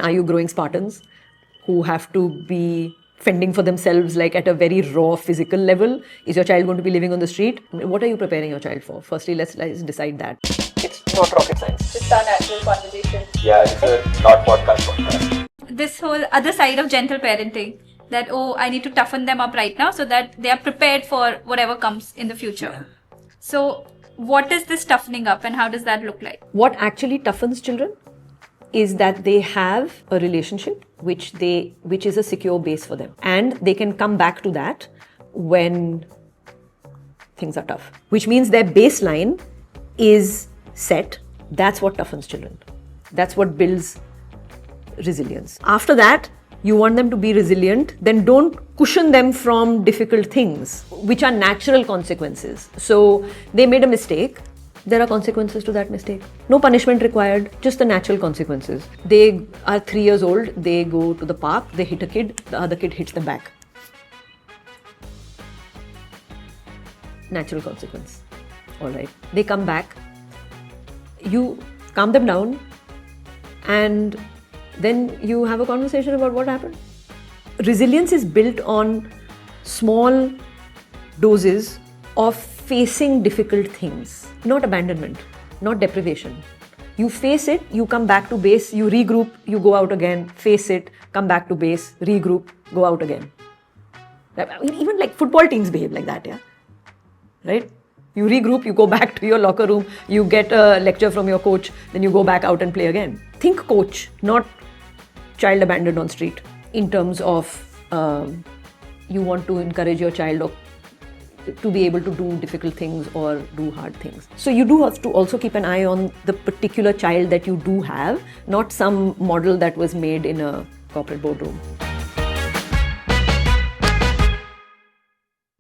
Are you growing Spartans who have to be fending for themselves like at a very raw physical level? Is your child going to be living on the street? What are you preparing your child for? Firstly, let's decide that. It's not rocket science. Just our natural conversation. Yeah, it's a not podcast. This whole other side of gentle parenting, that I need to toughen them up right now so that they are prepared for whatever comes in the future. So what is this toughening up and how does that look like? What actually toughens children is that they have a relationship which is a secure base for them, and they can come back to that when things are tough, which means their baseline is set. That's what toughens children. That's what builds resilience. After that, you want them to be resilient, then don't cushion them from difficult things, which are natural consequences. So they made a mistake. There are consequences to that mistake. No punishment required, just the natural consequences. They are 3 years old, they go to the park, they hit a kid, the other kid hits them back. Natural consequence. All right. They come back, you calm them down, and then you have a conversation about what happened. Resilience is built on small doses of facing difficult things, not abandonment, not deprivation. You face it, you come back to base, you regroup, you go out again, face it, come back to base, regroup, go out again. Even like football teams behave like that, yeah? Right? You regroup, you go back to your locker room, you get a lecture from your coach, then you go back out and play again. Think coach, not child abandoned on street, in terms of you want to encourage your child to be able to do difficult things or do hard things. So you do have to also keep an eye on the particular child that you do have, not some model that was made in a corporate boardroom.